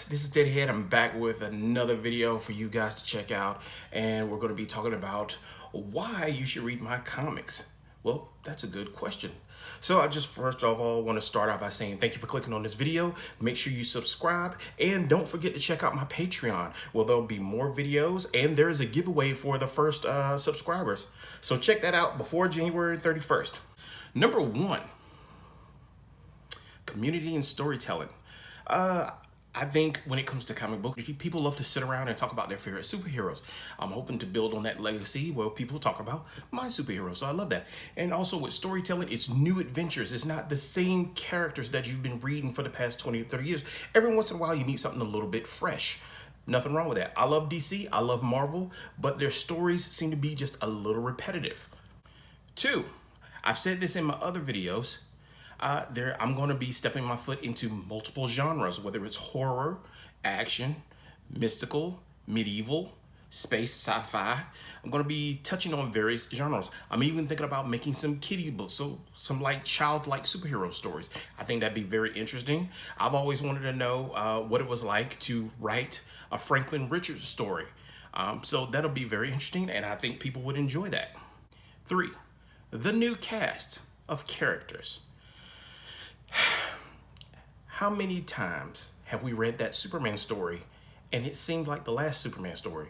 this is Deadhead. I'm back with another video for you guys to check out, and we're going to be talking about why you should read my comics. Well, that's a good question. So I just first of all want to start out by saying thank you for clicking on this video. Make sure you subscribe and don't forget to check out my Patreon where there'll be more videos and there's a giveaway for the first subscribers. So check that out before January 31st. Number one, community and storytelling. I think when it comes to comic books, people love to sit around and talk about their favorite superheroes. I'm hoping to build on that legacy where people talk about my superheroes. So I love that. And also with storytelling, it's new adventures. It's not the same characters that you've been reading for the past 20 or 30 years. Every once in a while, you need something a little bit fresh. Nothing wrong with that. I love DC, I love Marvel, but their stories seem to be just a little repetitive. Two, I've said this in my other videos, I'm going to be stepping my foot into multiple genres, whether it's horror, action, mystical, medieval, space, sci-fi. I'm going to be touching on various genres. I'm even thinking about making some kiddie books, so some like childlike superhero stories. I think that'd be very interesting. I've always wanted to know what it was like to write a Franklin Richards story. So that'll be very interesting, and I think people would enjoy that. Three, the new cast of characters. How many times have we read that Superman story and it seemed like the last Superman story,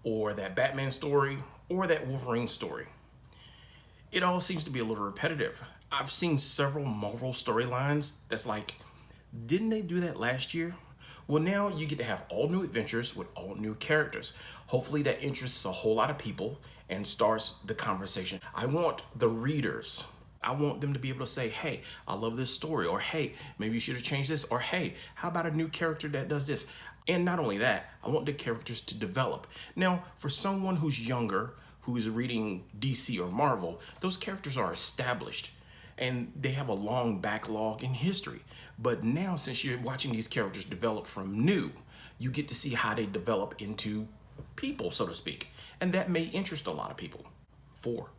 or that Batman story, or that Wolverine story? It all seems to be a little repetitive. I've seen several Marvel storylines that's like, didn't they do that last year? Well, now you get to have all new adventures with all new characters. Hopefully that interests a whole lot of people and starts the conversation. I want the readers, I want them to be able to say, hey, I love this story, or hey, maybe you should have changed this, or hey, how about a new character that does this? And not only that, I want the characters to develop. Now, for someone who's younger, who is reading DC or Marvel, those characters are established and they have a long backlog in history. But now, since you're watching these characters develop from new, you get to see how they develop into people, so to speak. And that may interest a lot of people. Four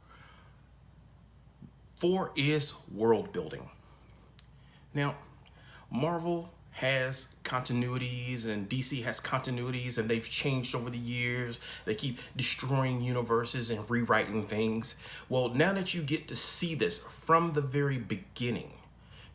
is world building. Now, Marvel has continuities and DC has continuities, and they've changed over the years. They keep destroying universes and rewriting things. Well, now that you get to see this from the very beginning,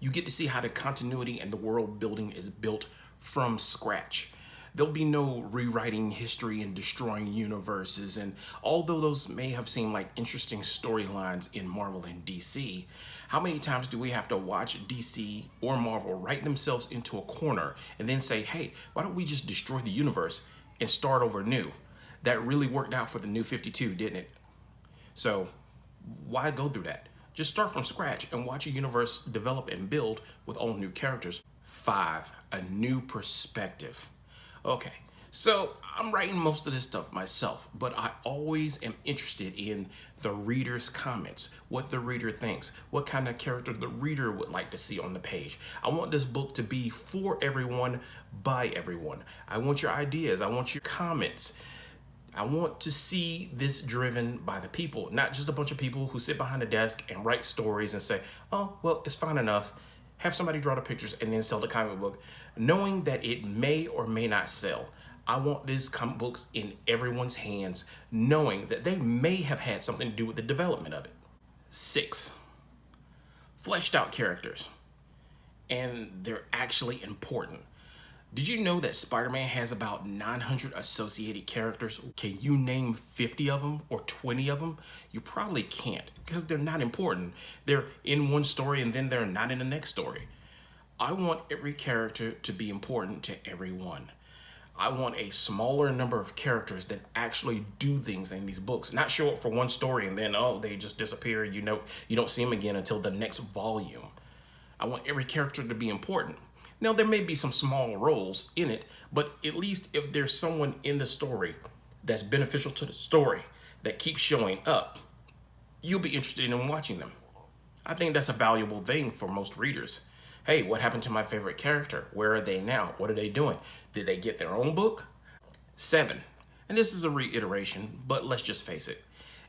you get to see how the continuity and the world building is built from scratch. There'll be no rewriting history and destroying universes. And although those may have seemed like interesting storylines in Marvel and DC, how many times do we have to watch DC or Marvel write themselves into a corner and then say, hey, why don't we just destroy the universe and start over new? That really worked out for the New 52, didn't it? So why go through that? Just start from scratch and watch a universe develop and build with all new characters. 5, a new perspective. Okay, so I'm writing most of this stuff myself, but I always am interested in the reader's comments, what the reader thinks, what kind of character the reader would like to see on the page. I want this book to be for everyone, by everyone. I want your ideas, I want your comments. I want to see this driven by the people, not just a bunch of people who sit behind a desk and write stories and say, oh, well, it's fine enough. Have somebody draw the pictures and then sell the comic book, knowing that it may or may not sell. I want these comic books in everyone's hands, knowing that they may have had something to do with the development of it. 6, fleshed out characters, and they're actually important. Did you know that Spider-Man has about 900 associated characters? Can you name 50 of them or 20 of them? You probably can't because they're not important. They're in one story and then they're not in the next story. I want every character to be important to everyone. I want a smaller number of characters that actually do things in these books, not show up for one story and then, oh, they just disappear. You don't see them again until the next volume. I want every character to be important. Now, there may be some small roles in it, but at least if there's someone in the story that's beneficial to the story that keeps showing up, you'll be interested in watching them. I think that's a valuable thing for most readers. Hey, what happened to my favorite character? Where are they now? What are they doing? Did they get their own book? 7, and this is a reiteration, but let's just face it.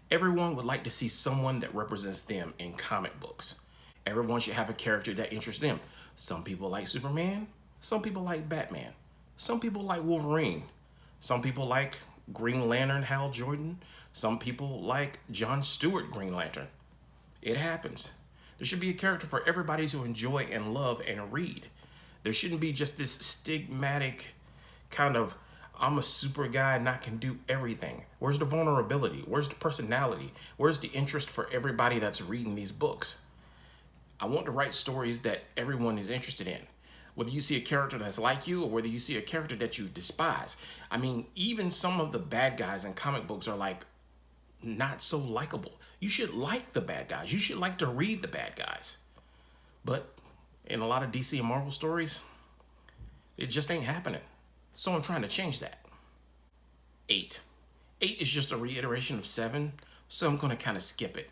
Everyone would like to see someone that represents them in comic books. Everyone should have a character that interests them. Some people like Superman, some people like Batman. Some people like Wolverine. Some people like Green Lantern Hal Jordan. Some people like John Stewart Green Lantern. It happens. There should be a character for everybody to enjoy and love and read. There shouldn't be just this stigmatic kind of, I'm a super guy and I can do everything. Where's the vulnerability? Where's the personality? Where's the interest for everybody that's reading these books? I want to write stories that everyone is interested in. Whether you see a character that's like you or whether you see a character that you despise. I mean, even some of the bad guys in comic books are like not so likable. You should like the bad guys. You should like to read the bad guys. But in a lot of DC and Marvel stories, it just ain't happening. So I'm trying to change that. 8. 8 is just a reiteration of 7, so I'm going to kind of skip it.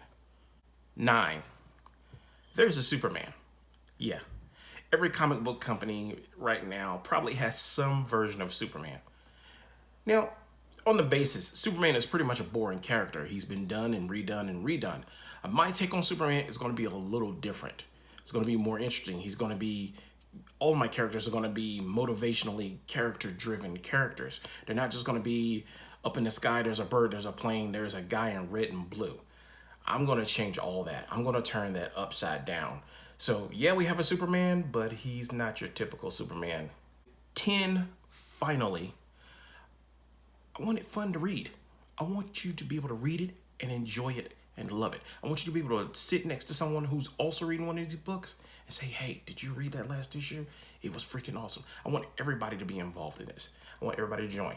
9. There's a Superman. Yeah. Every comic book company right now probably has some version of Superman. Now, on the basis, Superman is pretty much a boring character. He's been done and redone and redone. My take on Superman is going to be a little different. It's going to be more interesting. All of my characters are going to be motivationally character-driven characters. They're not just going to be up in the sky, there's a bird, there's a plane, there's a guy in red and blue. I'm going to change all that. I'm going to turn that upside down. So yeah, we have a Superman, but he's not your typical Superman. 10, finally, I want it fun to read. I want you to be able to read it and enjoy it and love it. I want you to be able to sit next to someone who's also reading one of these books and say, hey, did you read that last issue? It was freaking awesome. I want everybody to be involved in this. I want everybody to join.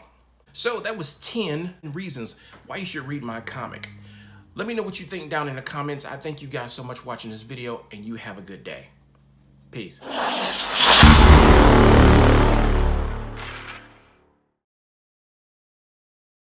So that was 10 reasons why you should read my comic. Let me know what you think down in the comments. I thank you guys so much for watching this video, and you have a good day. Peace.